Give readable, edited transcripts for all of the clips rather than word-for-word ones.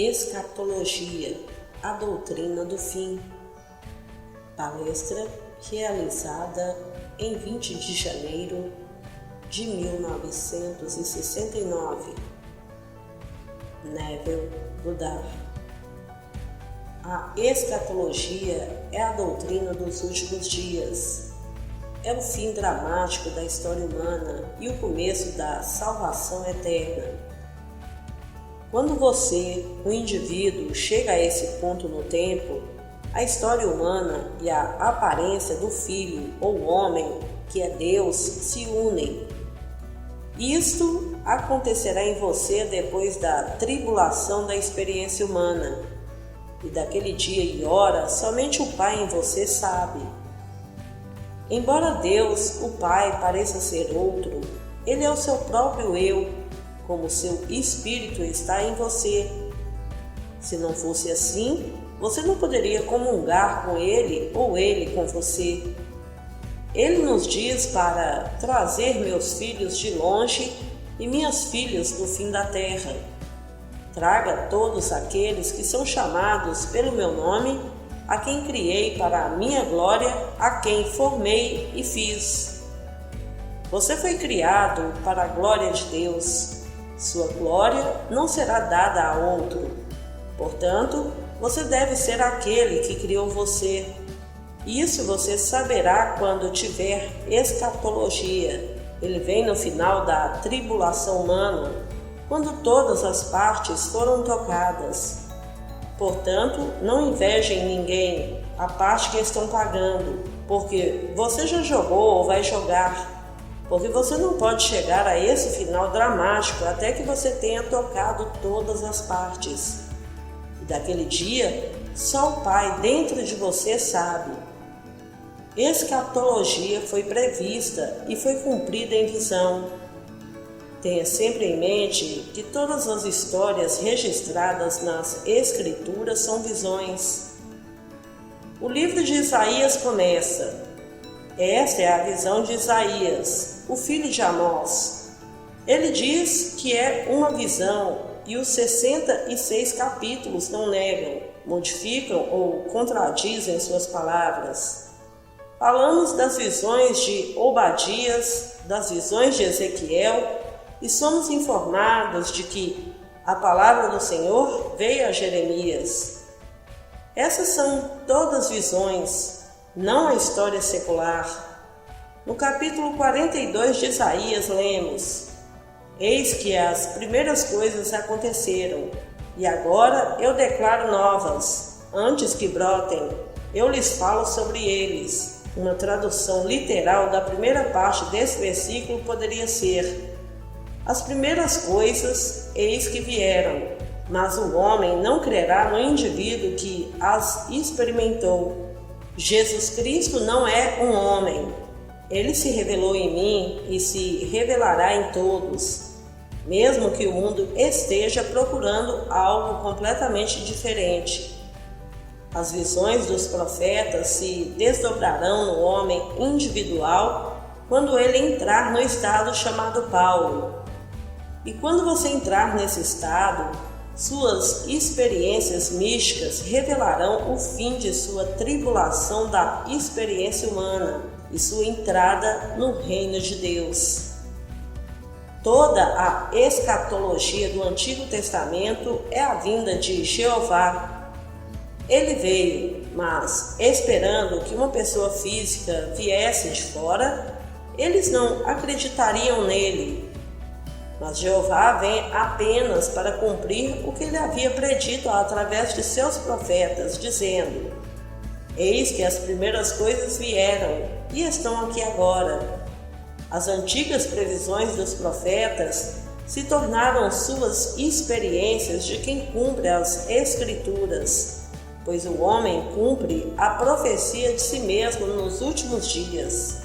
Escatologia, a doutrina do fim. Palestra realizada em 20 de janeiro de 1969. Neville Goddard. A escatologia é a doutrina dos últimos dias. É o fim dramático da história humana e o começo da salvação eterna. Quando você, o indivíduo, chega a esse ponto no tempo, a história humana e a aparência do Filho ou homem, que é Deus, se unem. Isto acontecerá em você depois da tribulação da experiência humana. E daquele dia e hora, somente o Pai em você sabe. Embora Deus, o Pai, pareça ser outro, Ele é o seu próprio eu, como seu espírito está em você. Se não fosse assim, você não poderia comungar com Ele ou Ele com você. Ele nos diz para trazer meus filhos de longe e minhas filhas do fim da terra. Traga todos aqueles que são chamados pelo meu nome, a quem criei para a minha glória, a quem formei e fiz. Você foi criado para a glória de Deus. Sua glória não será dada a outro. Portanto, você deve ser aquele que criou você. Isso você saberá quando tiver escatologia. Ele vem no final da tribulação humana, quando todas as partes foram tocadas. Portanto, não invejem ninguém, a parte que estão pagando, porque você já jogou ou vai jogar. Porque você não pode chegar a esse final dramático até que você tenha tocado todas as partes. E daquele dia, só o Pai dentro de você sabe. Escatologia foi prevista e foi cumprida em visão. Tenha sempre em mente que todas as histórias registradas nas Escrituras são visões. O livro de Isaías começa: esta é a visão de Isaías, o filho de Amós. Ele diz que é uma visão e os 66 capítulos não negam, modificam ou contradizem suas palavras. Falamos das visões de Obadias, das visões de Ezequiel e somos informados de que a palavra do Senhor veio a Jeremias. Essas são todas visões, não a história secular. No capítulo 42 de Isaías lemos: eis que as primeiras coisas aconteceram, e agora eu declaro novas, antes que brotem, eu lhes falo sobre eles. Uma tradução literal da primeira parte desse versículo poderia ser: as primeiras coisas, eis que vieram, mas o homem não crerá no indivíduo que as experimentou. Jesus Cristo não é um homem. Ele se revelou em mim e se revelará em todos, mesmo que o mundo esteja procurando algo completamente diferente. As visões dos profetas se desdobrarão no homem individual quando ele entrar no estado chamado Paulo. E quando você entrar nesse estado, suas experiências místicas revelarão o fim de sua tribulação da experiência humana e sua entrada no reino de Deus. Toda a escatologia do Antigo Testamento é a vinda de Jeová. Ele veio, mas esperando que uma pessoa física viesse de fora, eles não acreditariam nele. Mas Jeová vem apenas para cumprir o que ele havia predito através de seus profetas, dizendo: eis que as primeiras coisas vieram e estão aqui agora. As antigas previsões dos profetas se tornaram suas experiências de quem cumpre as Escrituras, pois o homem cumpre a profecia de si mesmo nos últimos dias.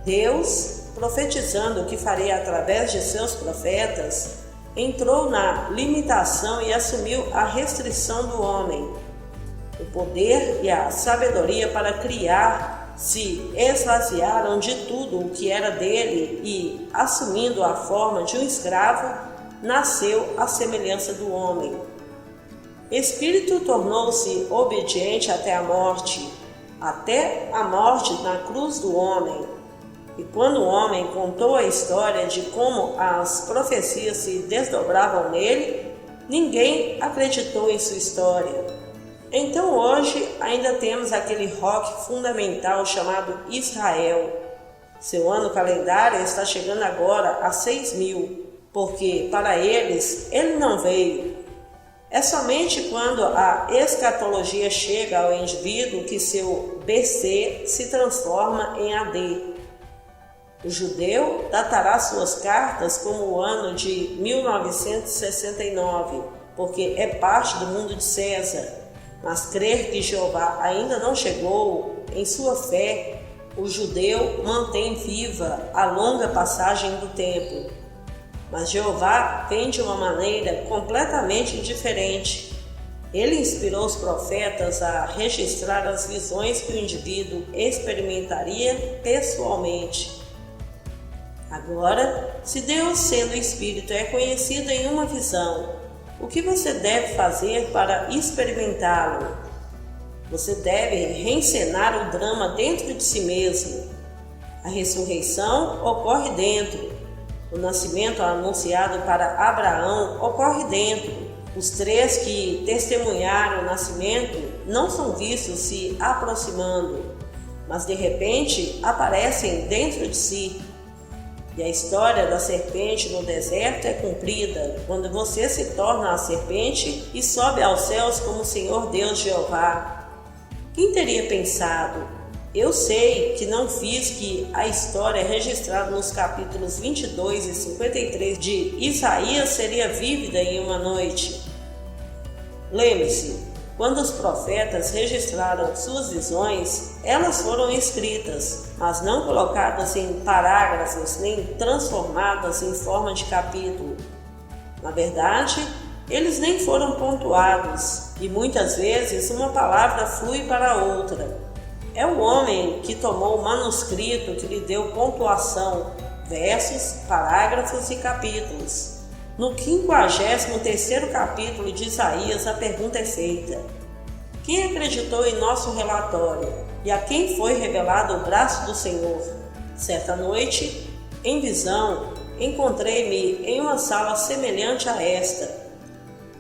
Deus, profetizando o que faria através de seus profetas, entrou na limitação e assumiu a restrição do homem. O poder e a sabedoria para criar se esvaziaram de tudo o que era dele e, assumindo a forma de um escravo, nasceu à semelhança do homem. Espírito tornou-se obediente até a morte na cruz do homem. E quando o homem contou a história de como as profecias se desdobravam nele, ninguém acreditou em sua história. Então hoje ainda temos aquele rock fundamental chamado Israel. Seu ano calendário está chegando agora a 6.000, porque para eles ele não veio. É somente quando a escatologia chega ao indivíduo que seu BC se transforma em AD. O judeu datará suas cartas como o ano de 1969, porque é parte do mundo de César. Mas crer que Jeová ainda não chegou, em sua fé, o judeu mantém viva a longa passagem do tempo. Mas Jeová vem de uma maneira completamente diferente. Ele inspirou os profetas a registrar as visões que o indivíduo experimentaria pessoalmente. Agora, se Deus, sendo Espírito, é conhecido em uma visão, o que você deve fazer para experimentá-lo? Você deve reencenar o drama dentro de si mesmo. A ressurreição ocorre dentro. O nascimento anunciado para Abraão ocorre dentro. Os 3 que testemunharam o nascimento não são vistos se aproximando, mas de repente aparecem dentro de si. E a história da serpente no deserto é cumprida quando você se torna a serpente e sobe aos céus como o Senhor Deus Jeová. Quem teria pensado? Eu sei que não fiz que a história registrada nos capítulos 22 e 53 de Isaías seria vívida em uma noite. Lembre-se, quando os profetas registraram suas visões, elas foram escritas, mas não colocadas em parágrafos nem transformadas em forma de capítulo. Na verdade, eles nem foram pontuados, e muitas vezes uma palavra flui para outra. É o homem que tomou o manuscrito que lhe deu pontuação, versos, parágrafos e capítulos. No 53º capítulo de Isaías, a pergunta é feita: quem acreditou em nosso relatório e a quem foi revelado o braço do Senhor? Certa noite, em visão, encontrei-me em uma sala semelhante a esta.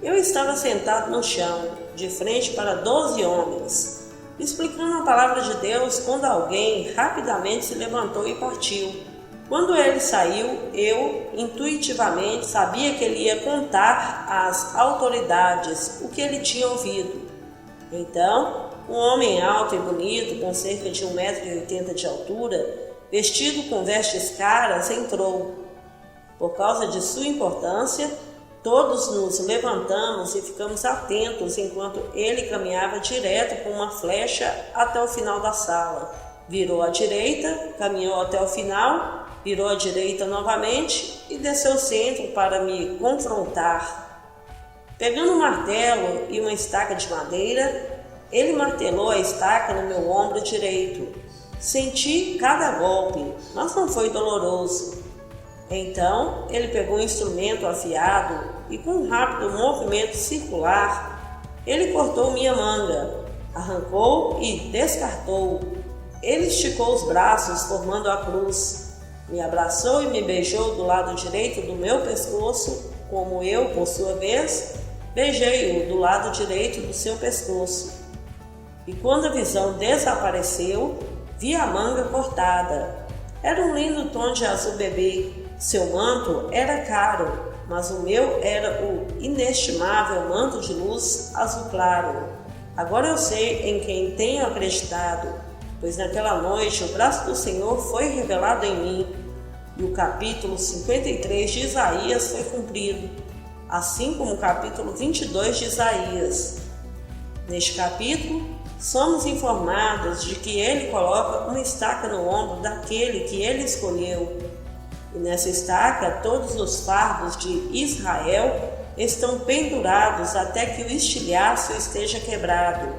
Eu estava sentado no chão, de frente para 12 homens, explicando a palavra de Deus, quando alguém rapidamente se levantou e partiu. Quando ele saiu, eu intuitivamente sabia que ele ia contar às autoridades o que ele tinha ouvido. Então, um homem alto e bonito, com cerca de 1,80 m de altura, vestido com vestes caras, entrou. Por causa de sua importância, todos nos levantamos e ficamos atentos enquanto ele caminhava direto com uma flecha até o final da sala. Virou à direita, caminhou até o final, virou à direita novamente e desceu ao centro para me confrontar. Pegando um martelo e uma estaca de madeira, ele martelou a estaca no meu ombro direito. Senti cada golpe, mas não foi doloroso. Então, ele pegou um instrumento afiado e, com um rápido movimento circular, ele cortou minha manga, arrancou e descartou. Ele esticou os braços, formando a cruz. Me abraçou e me beijou do lado direito do meu pescoço, como eu, por sua vez, beijei-o do lado direito do seu pescoço. E quando a visão desapareceu, vi a manga cortada. Era um lindo tom de azul bebê. Seu manto era caro, mas o meu era o inestimável manto de luz azul claro. Agora eu sei em quem tenho acreditado, pois naquela noite o braço do Senhor foi revelado em mim, e o capítulo 53 de Isaías foi cumprido, assim como o capítulo 22 de Isaías. Neste capítulo, somos informados de que ele coloca uma estaca no ombro daquele que ele escolheu. E nessa estaca, todos os fardos de Israel estão pendurados até que o estilhaço esteja quebrado.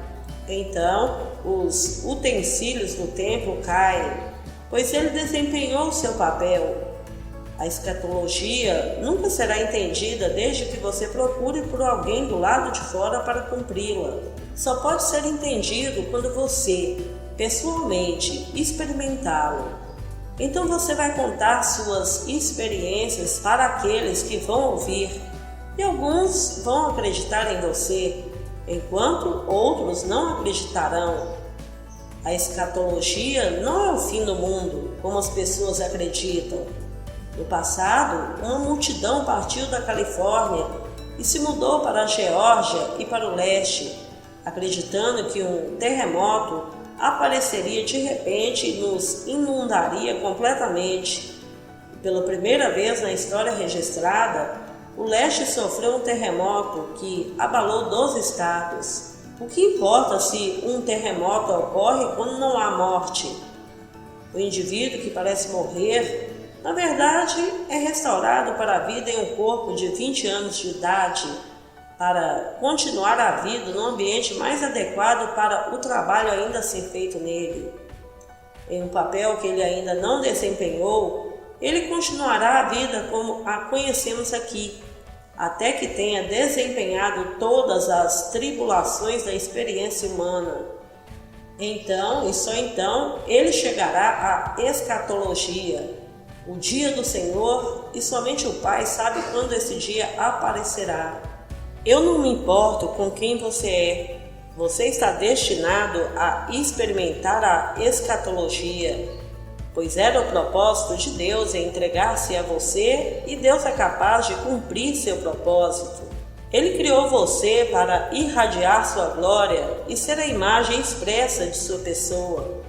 Então, os utensílios do templo caem, pois ele desempenhou seu papel. A escatologia nunca será entendida desde que você procure por alguém do lado de fora para cumpri-la. Só pode ser entendido quando você, pessoalmente, experimentá-lo. Então você vai contar suas experiências para aqueles que vão ouvir, e alguns vão acreditar em você, enquanto outros não acreditarão. A escatologia não é o fim do mundo, como as pessoas acreditam. No passado, uma multidão partiu da Califórnia e se mudou para a Geórgia e para o leste, acreditando que um terremoto apareceria de repente e nos inundaria completamente. E pela primeira vez na história registrada, o leste sofreu um terremoto que abalou 12 estados. O que importa se um terremoto ocorre quando não há morte? O indivíduo que parece morrer, na verdade, é restaurado para a vida em um corpo de 20 anos de idade, para continuar a vida no ambiente mais adequado para o trabalho ainda a ser feito nele. Em um papel que ele ainda não desempenhou, ele continuará a vida como a conhecemos aqui, até que tenha desempenhado todas as tribulações da experiência humana. Então, e só então, ele chegará à escatologia, o dia do Senhor, e somente o Pai sabe quando esse dia aparecerá. Eu não me importo com quem você é. Você está destinado a experimentar a escatologia, pois era o propósito de Deus em entregar-se a você, e Deus é capaz de cumprir seu propósito. Ele criou você para irradiar sua glória e ser a imagem expressa de sua pessoa.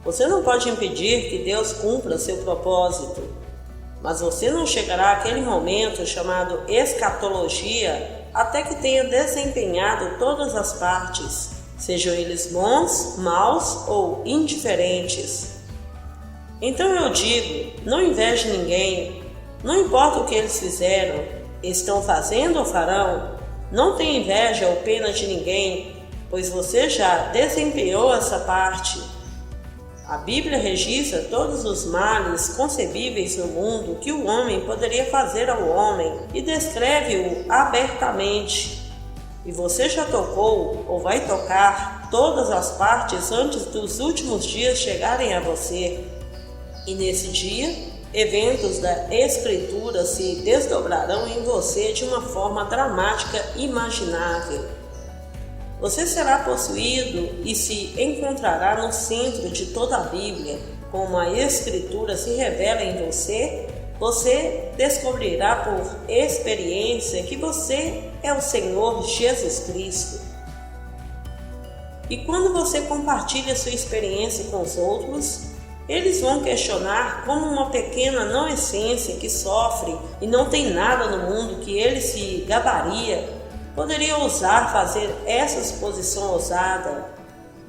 Você não pode impedir que Deus cumpra seu propósito, mas você não chegará àquele momento chamado escatologia até que tenha desempenhado todas as partes, sejam eles bons, maus ou indiferentes. Então eu digo, não inveje ninguém, não importa o que eles fizeram, estão fazendo ou farão, não tenha inveja ou pena de ninguém, pois você já desempenhou essa parte. A Bíblia registra todos os males concebíveis no mundo que o homem poderia fazer ao homem e descreve-o abertamente. E você já tocou ou vai tocar todas as partes antes dos últimos dias chegarem a você. E nesse dia, eventos da Escritura se desdobrarão em você de uma forma dramática imaginável. Você será possuído e se encontrará no centro de toda a Bíblia. Como a Escritura se revela em você, você descobrirá por experiência que você é o Senhor Jesus Cristo. E quando você compartilha sua experiência com os outros, eles vão questionar como uma pequena não-essência que sofre e não tem nada no mundo que ele se gabaria poderia ousar fazer essa suposição ousada.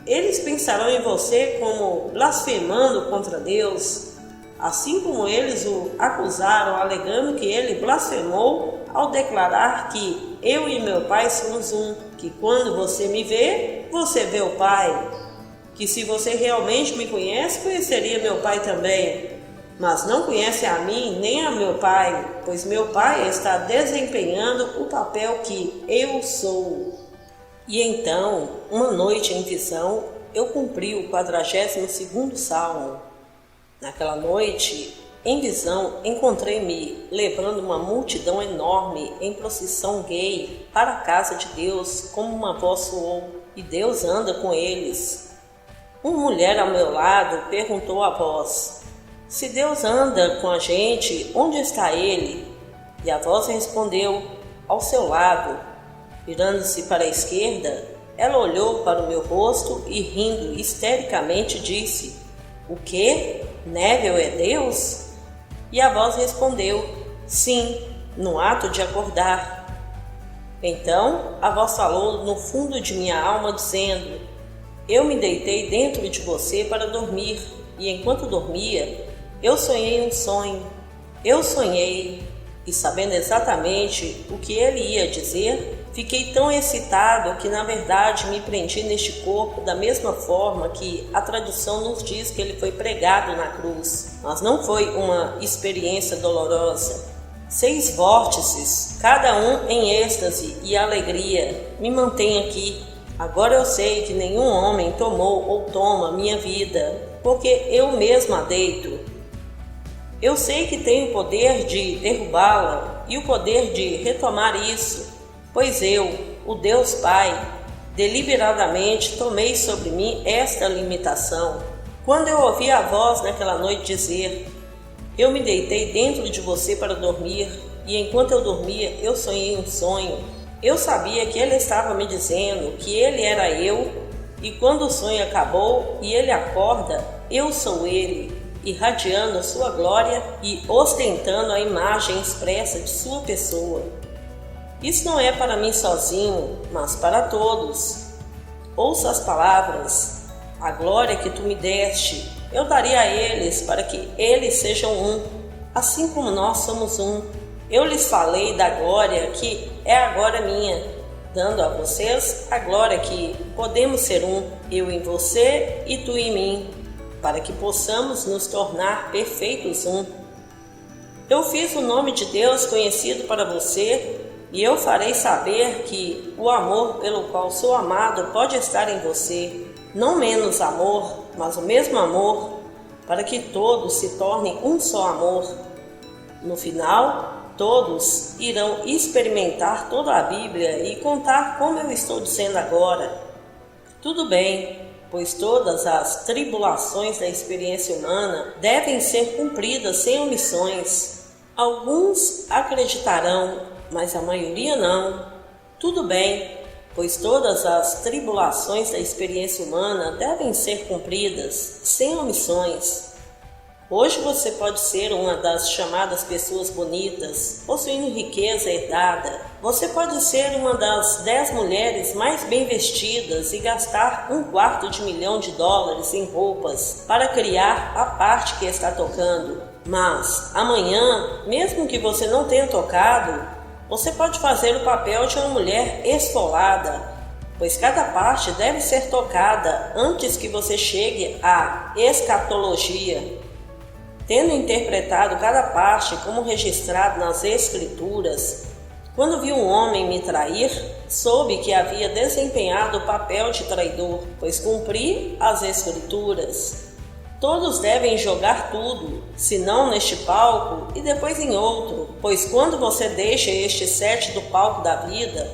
Eles pensarão em você como blasfemando contra Deus, assim como eles o acusaram, alegando que ele blasfemou ao declarar que eu e meu Pai somos um, que quando você me vê, você vê o Pai, que se você realmente me conhece, conheceria meu Pai também. Mas não conhece a mim nem a meu Pai, pois meu Pai está desempenhando o papel que eu sou. E então, uma noite em visão, eu cumpri o 42º Salmo. Naquela noite, em visão, encontrei-me levando uma multidão enorme em procissão gay para a casa de Deus, como uma voz soou, e Deus anda com eles. Uma mulher ao meu lado perguntou à voz: se Deus anda com a gente, onde está Ele? E a voz respondeu: ao seu lado. Virando-se para a esquerda, ela olhou para o meu rosto e, rindo histericamente, disse: o quê? Neville é Deus? E a voz respondeu: sim, no ato de acordar. Então a voz falou no fundo de minha alma, dizendo: eu me deitei dentro de você para dormir, e enquanto dormia, eu sonhei um sonho. Eu sonhei, e sabendo exatamente o que ele ia dizer, Fiquei tão excitado que, na verdade, me prendi neste corpo da mesma forma que a tradição nos diz que ele foi pregado na cruz. Mas não foi uma experiência dolorosa. 6 vórtices, cada um em êxtase e alegria, me mantém aqui. Agora eu sei que nenhum homem tomou ou toma minha vida, porque eu mesma a deito. Eu sei que tenho o poder de derrubá-la e o poder de retomar isso, pois eu, o Deus Pai, deliberadamente tomei sobre mim esta limitação. Quando eu ouvi a voz naquela noite dizer: eu me deitei dentro de você para dormir, e enquanto eu dormia, eu sonhei um sonho. Eu sabia que ele estava me dizendo que ele era eu, e quando o sonho acabou e ele acorda, eu sou ele, irradiando sua glória e ostentando a imagem expressa de sua pessoa. Isso não é para mim sozinho, mas para todos. Ouça as palavras: a glória que tu me deste, eu daria a eles para que eles sejam um, assim como nós somos um. Eu lhes falei da glória que é agora minha, dando a vocês a glória que podemos ser um, eu em você e tu em mim, para que possamos nos tornar perfeitos um. Eu fiz o nome de Deus conhecido para você, e eu farei saber que o amor pelo qual sou amado pode estar em você. Não menos amor, mas o mesmo amor, para que todos se tornem um só amor. No final, todos irão experimentar toda a Bíblia e contar como eu estou dizendo agora. Tudo bem, pois todas as tribulações da experiência humana devem ser cumpridas sem omissões. Alguns acreditarão, mas a maioria não. Tudo bem, pois todas as tribulações da experiência humana devem ser cumpridas sem omissões. Hoje você pode ser uma das chamadas pessoas bonitas, possuindo riqueza herdada. Você pode ser uma das 10 mulheres mais bem vestidas e gastar $250 milhão em roupas para criar a parte que está tocando. Mas amanhã, mesmo que você não tenha tocado, você pode fazer o papel de uma mulher esfolada, pois cada parte deve ser tocada antes que você chegue à escatologia. Tendo interpretado cada parte como registrado nas Escrituras, quando vi um homem me trair, soube que havia desempenhado o papel de traidor, pois cumpri as Escrituras. Todos devem jogar tudo, se não neste palco e depois em outro, pois quando você deixa este set do palco da vida,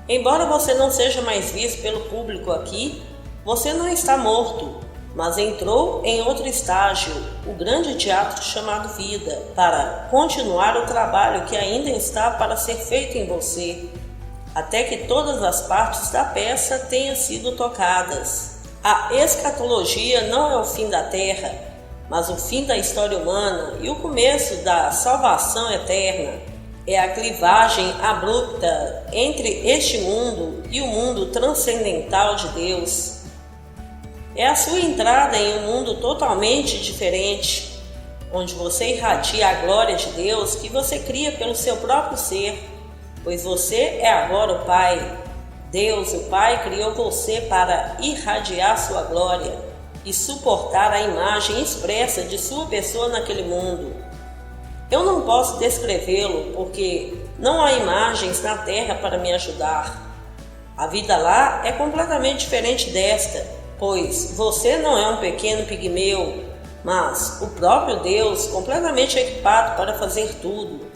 embora você não seja mais visto pelo público aqui, você não está morto, mas entrou em outro estágio, o grande teatro chamado vida, para continuar o trabalho que ainda está para ser feito em você, até que todas as partes da peça tenham sido tocadas. A escatologia não é o fim da terra, mas o fim da história humana e o começo da salvação eterna. É a clivagem abrupta entre este mundo e o mundo transcendental de Deus. É a sua entrada em um mundo totalmente diferente, onde você irradia a glória de Deus que você cria pelo seu próprio ser, pois você é agora o Pai. Deus, o Pai, criou você para irradiar sua glória e suportar a imagem expressa de sua pessoa naquele mundo. Eu não posso descrevê-lo porque não há imagens na terra para me ajudar. A vida lá é completamente diferente desta, pois você não é um pequeno pigmeu, mas o próprio Deus completamente equipado para fazer tudo.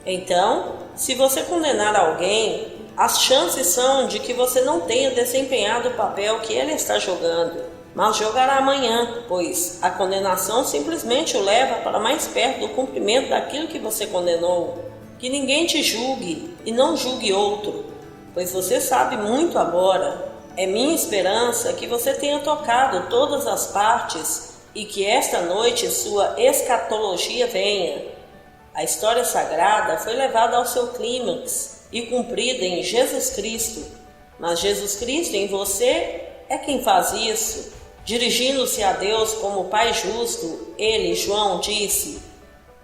Então, se você condenar alguém, as chances são de que você não tenha desempenhado o papel que ele está jogando, mas jogará amanhã, pois a condenação simplesmente o leva para mais perto do cumprimento daquilo que você condenou. Que ninguém te julgue e não julgue outro, pois você sabe muito agora. É minha esperança que você tenha tocado todas as partes e que esta noite sua escatologia venha. A história sagrada foi levada ao seu clímax e cumprida em Jesus Cristo, mas Jesus Cristo em você é quem faz isso. Dirigindo-se a Deus como Pai justo, ele, João, disse: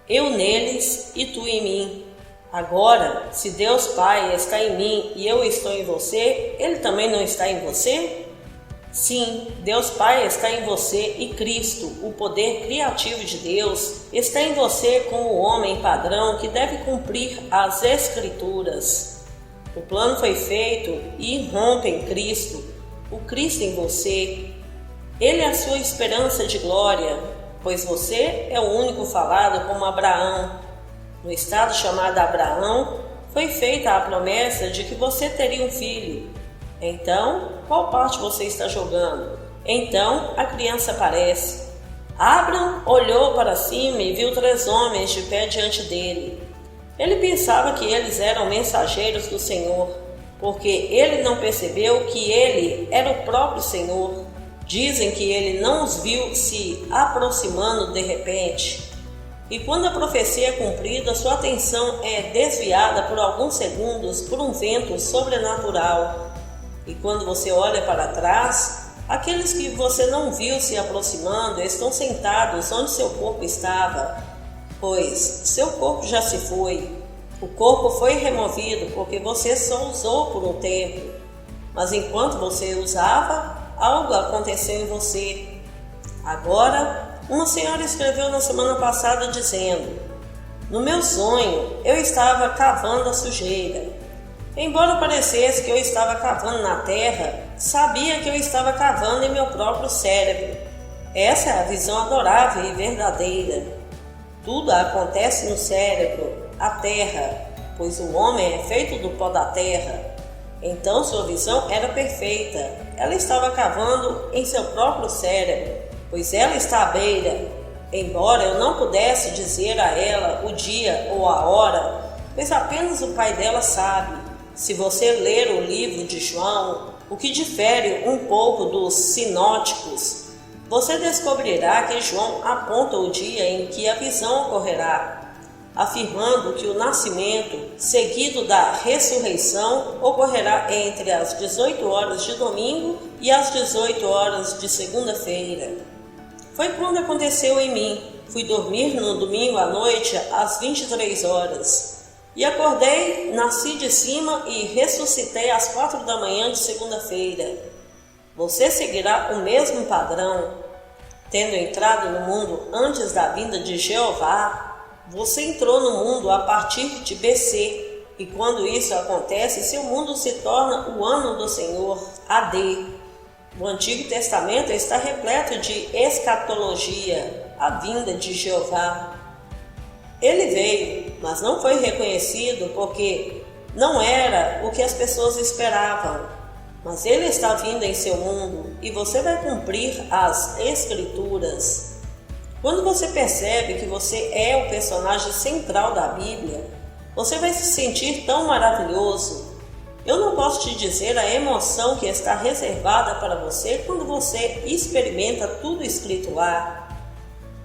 eu neles e tu em mim. Agora, se Deus Pai está em mim e eu estou em você, Ele também não está em você? Sim, Deus Pai está em você e Cristo, o poder criativo de Deus, está em você como o homem padrão que deve cumprir as Escrituras. O plano foi feito e irrompe em Cristo, o Cristo em você. Ele é a sua esperança de glória, pois você é o único falado como Abraão. No estado chamado Abraão, foi feita a promessa de que você teria um filho. Então, qual parte você está jogando? Então, a criança aparece. Abraão olhou para cima e viu 3 homens de pé diante dele. Ele pensava que eles eram mensageiros do Senhor, porque ele não percebeu que ele era o próprio Senhor. Dizem que ele não os viu se aproximando de repente. E quando a profecia é cumprida, sua atenção é desviada por alguns segundos por um vento sobrenatural. E quando você olha para trás, aqueles que você não viu se aproximando estão sentados onde seu corpo estava, pois seu corpo já se foi. O corpo foi removido porque você só usou por um tempo, mas enquanto você usava, algo aconteceu em você. Agora, uma senhora escreveu na semana passada dizendo: no meu sonho, eu estava cavando a sujeira. Embora parecesse que eu estava cavando na terra, sabia que eu estava cavando em meu próprio cérebro. Essa é a visão adorável e verdadeira. Tudo acontece no cérebro, a terra, pois o homem é feito do pó da terra. Então sua visão era perfeita. Ela estava cavando em seu próprio cérebro, pois ela está à beira. Embora eu não pudesse dizer a ela o dia ou a hora, pois apenas o pai dela sabe. Se você ler o livro de João, o que difere um pouco dos sinóticos, você descobrirá que João aponta o dia em que a visão ocorrerá, afirmando que o nascimento, seguido da ressurreição, ocorrerá entre as 18 horas de domingo e as 18 horas de segunda-feira. Foi quando aconteceu em mim. Fui dormir no domingo à noite às 23 horas. E acordei, nasci de cima e ressuscitei às 4 da manhã de segunda-feira. Você seguirá o mesmo padrão. Tendo entrado no mundo antes da vinda de Jeová, você entrou no mundo a partir de BC. E quando isso acontece, seu mundo se torna o ano do Senhor, AD. O Antigo Testamento está repleto de escatologia, a vinda de Jeová. Ele veio, mas não foi reconhecido porque não era o que as pessoas esperavam. Mas ele está vindo em seu mundo e você vai cumprir as Escrituras. Quando você percebe que você é o personagem central da Bíblia, você vai se sentir tão maravilhoso. Eu não posso te dizer a emoção que está reservada para você quando você experimenta tudo escrito lá.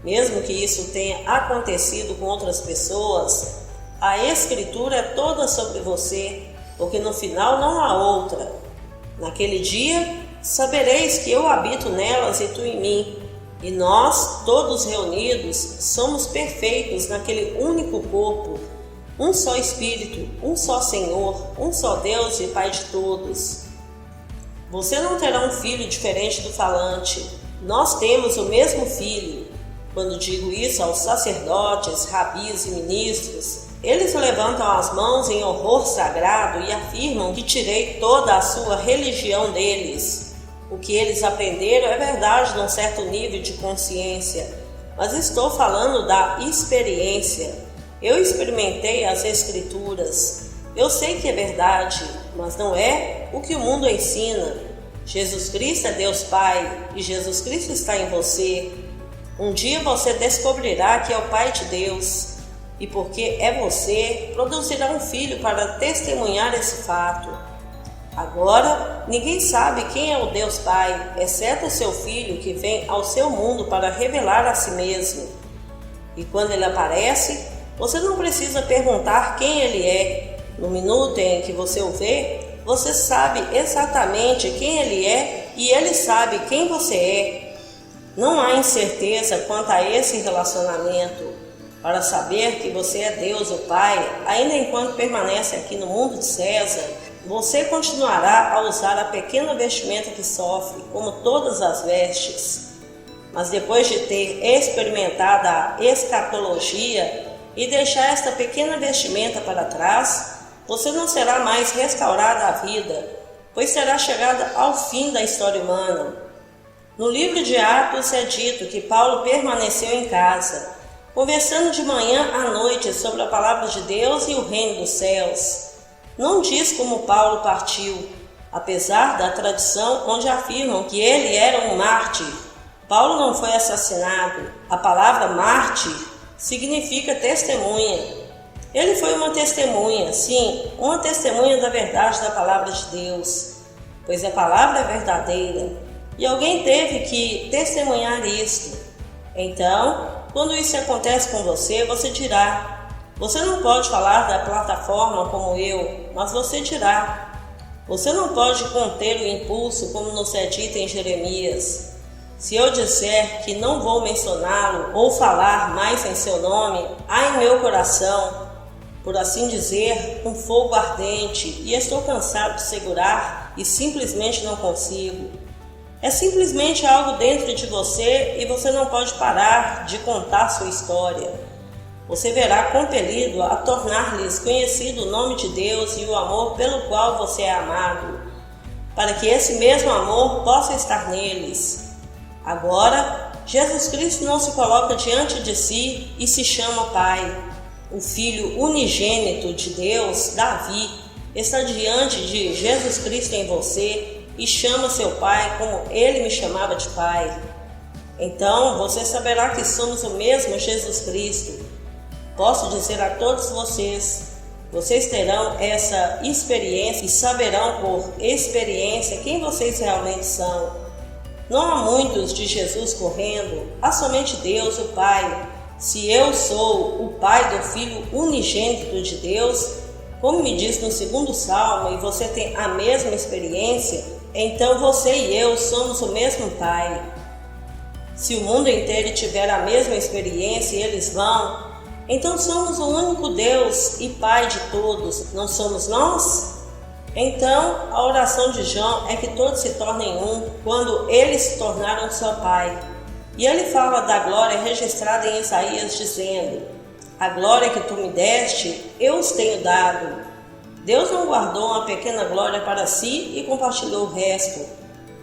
Mesmo que isso tenha acontecido com outras pessoas, a Escritura é toda sobre você, porque no final não há outra. Naquele dia, sabereis que eu habito nelas e tu em mim, e nós, todos reunidos, somos perfeitos naquele único corpo, um só Espírito, um só Senhor, um só Deus e Pai de todos. Você não terá um filho diferente do falante. Nós temos o mesmo filho. Quando digo isso aos sacerdotes, rabis e ministros, eles levantam as mãos em horror sagrado e afirmam que tirei toda a sua religião deles. O que eles aprenderam é verdade num certo nível de consciência, mas estou falando da experiência. Eu experimentei as Escrituras. Eu sei que é verdade, mas não é o que o mundo ensina. Jesus Cristo é Deus Pai e Jesus Cristo está em você. Um dia você descobrirá que é o Pai de Deus, e porque é você, produzirá um filho para testemunhar esse fato. Agora, ninguém sabe quem é o Deus Pai, exceto o seu Filho que vem ao seu mundo para revelar a si mesmo. E quando ele aparece, você não precisa perguntar quem ele é. No minuto em que você o vê, você sabe exatamente quem ele é e ele sabe quem você é. Não há incerteza quanto a esse relacionamento. para saber que você é Deus, o Pai, ainda enquanto permanece aqui no mundo de César, você continuará a usar a pequena vestimenta que sofre, como todas as vestes. Mas depois de ter experimentado a escatologia e deixar esta pequena vestimenta para trás, você não será mais restaurado à vida, pois terá chegado ao fim da história humana. No livro de Atos é dito que Paulo permaneceu em casa, conversando de manhã à noite sobre a palavra de Deus e o reino dos céus. Não diz como Paulo partiu, apesar da tradição onde afirmam que ele era um mártir. Paulo não foi assassinado. A palavra mártir significa testemunha. Ele foi uma testemunha, sim, uma testemunha da verdade da palavra de Deus, pois a palavra é verdadeira e alguém teve que testemunhar isto. Então, quando isso acontece com você, você dirá: você não pode falar da plataforma como eu, mas você dirá. Você não pode conter o impulso como nos é dito em Jeremias. Se eu disser que não vou mencioná-lo ou falar mais em seu nome, há em meu coração, por assim dizer, um fogo ardente, e estou cansado de segurar e simplesmente não consigo. É simplesmente algo dentro de você e você não pode parar de contar sua história. Você verá compelido a tornar-lhes conhecido o nome de Deus e o amor pelo qual você é amado, para que esse mesmo amor possa estar neles. Agora, Jesus Cristo não se coloca diante de si e se chama Pai. O Filho unigênito de Deus, Davi, está diante de Jesus Cristo em você e chama seu Pai como ele me chamava de Pai. Então você saberá que somos o mesmo Jesus Cristo. Posso dizer a todos vocês terão essa experiência e saberão por experiência quem vocês realmente são. Não há muitos de Jesus correndo, há somente Deus, o Pai. Se eu sou o Pai do Filho unigênito de Deus, como me diz no 2º Salmo, e você tem a mesma experiência, então você e eu somos o mesmo Pai. Se o mundo inteiro tiver a mesma experiência e eles vão, então somos o único Deus e Pai de todos, não somos nós? Então, a oração de João é que todos se tornem um quando eles se tornaram só Pai. E ele fala da glória registrada em Isaías, dizendo: a glória que tu me deste, eu os tenho dado. Deus não guardou uma pequena glória para si e compartilhou o resto.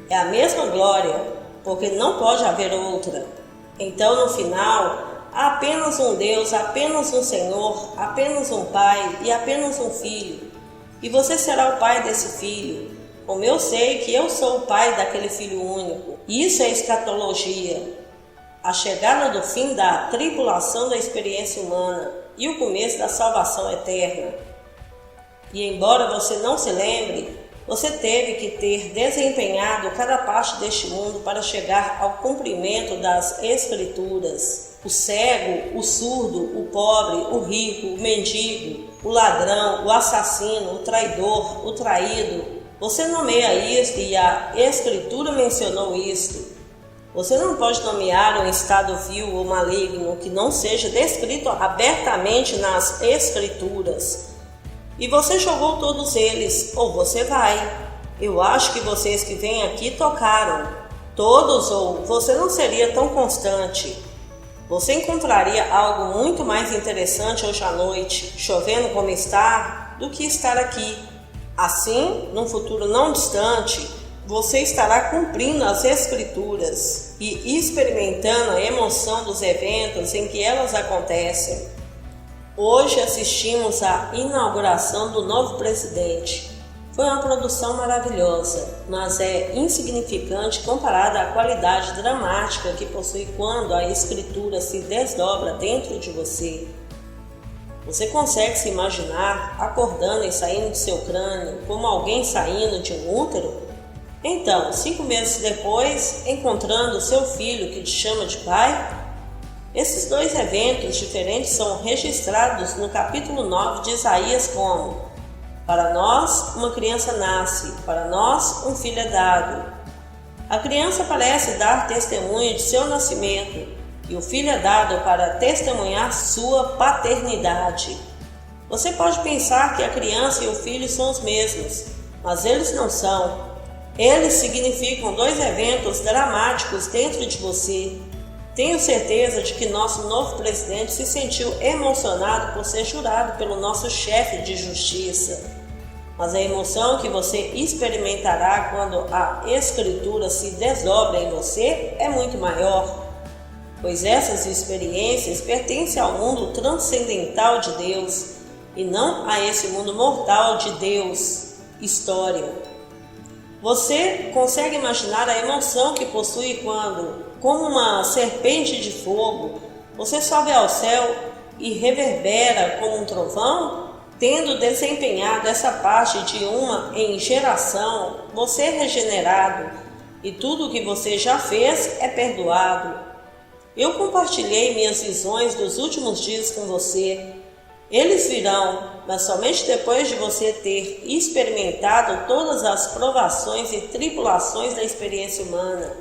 É a mesma glória, porque não pode haver outra. Então, no final, há apenas um Deus, apenas um Senhor, apenas um Pai e apenas um Filho. E você será o pai desse filho, como eu sei que eu sou o pai daquele filho único. Isso é escatologia, a chegada do fim da tribulação da experiência humana e o começo da salvação eterna. E embora você não se lembre, você teve que ter desempenhado cada parte deste mundo para chegar ao cumprimento das Escrituras. O cego, o surdo, o pobre, o rico, o mendigo, o ladrão, o assassino, o traidor, o traído. Você nomeia isto e a Escritura mencionou isto. Você não pode nomear um estado vil ou maligno que não seja descrito abertamente nas Escrituras. E você jogou todos eles, ou você vai. Eu acho que vocês que vêm aqui tocaram. Todos, ou você não seria tão constante. Você encontraria algo muito mais interessante hoje à noite, chovendo como está, do que estar aqui. Assim, num futuro não distante, você estará cumprindo as Escrituras e experimentando a emoção dos eventos em que elas acontecem. Hoje assistimos à inauguração do novo presidente. Foi uma produção maravilhosa, mas é insignificante comparada à qualidade dramática que possui quando a Escritura se desdobra dentro de você. Você consegue se imaginar acordando e saindo de seu crânio como alguém saindo de um útero? Então, 5 meses depois, encontrando seu filho que te chama de pai? Esses dois eventos diferentes são registrados no capítulo 9 de Isaías como: para nós uma criança nasce, para nós um filho é dado. A criança parece dar testemunho de seu nascimento, e o filho é dado para testemunhar sua paternidade. Você pode pensar que a criança e o filho são os mesmos, mas eles não são. Eles significam dois eventos dramáticos dentro de você. Tenho certeza de que nosso novo presidente se sentiu emocionado por ser jurado pelo nosso chefe de justiça. Mas a emoção que você experimentará quando a Escritura se desdobra em você é muito maior, pois essas experiências pertencem ao mundo transcendental de Deus e não a esse mundo mortal de Deus, história. Você consegue imaginar a emoção que possui quando, como uma serpente de fogo, você sobe ao céu e reverbera como um trovão? Tendo desempenhado essa parte de uma em geração, você é regenerado e tudo o que você já fez é perdoado. Eu compartilhei minhas visões dos últimos dias com você. Eles virão, mas somente depois de você ter experimentado todas as provações e tribulações da experiência humana.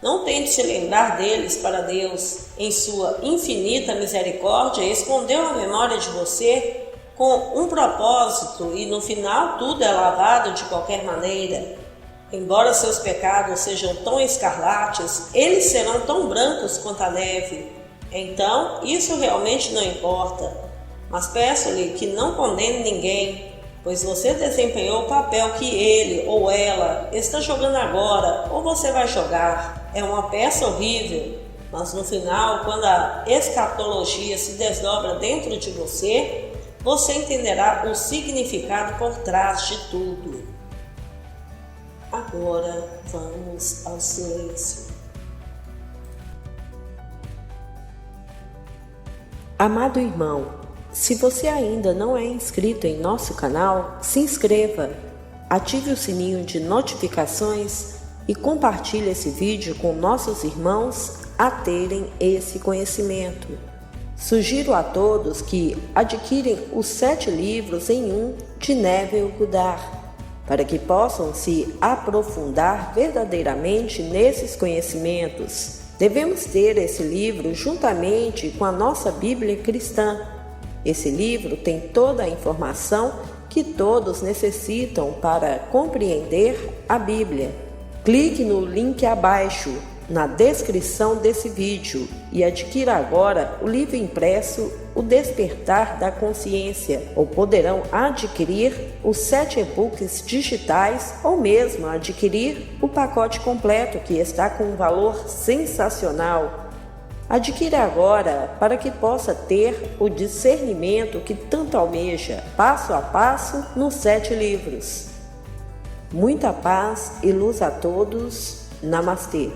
Não tente se lembrar deles para Deus. Em sua infinita misericórdia, escondeu a memória de você com um propósito e no final tudo é lavado de qualquer maneira. Embora seus pecados sejam tão escarlates, eles serão tão brancos quanto a neve. Então, isso realmente não importa. Mas peço-lhe que não condene ninguém, pois você desempenhou o papel que ele ou ela está jogando agora, ou você vai jogar. É uma peça horrível, mas no final, quando a escatologia se desdobra dentro de você, você entenderá o significado por trás de tudo. Agora vamos ao silêncio. Amado irmão, se você ainda não é inscrito em nosso canal, se inscreva, ative o sininho de notificações e compartilhe esse vídeo com nossos irmãos a terem esse conhecimento. Sugiro a todos que adquirem os 7 livros em um de Neville Goddard, para que possam se aprofundar verdadeiramente nesses conhecimentos. Devemos ter esse livro juntamente com a nossa Bíblia cristã. Esse livro tem toda a informação que todos necessitam para compreender a Bíblia. Clique no link abaixo, na descrição desse vídeo, e adquira agora o livro impresso O Despertar da Consciência, ou poderão adquirir os 7 e-books digitais ou mesmo adquirir o pacote completo que está com um valor sensacional. Adquira agora para que possa ter o discernimento que tanto almeja, passo a passo nos 7 livros. Muita paz e luz a todos. Namastê.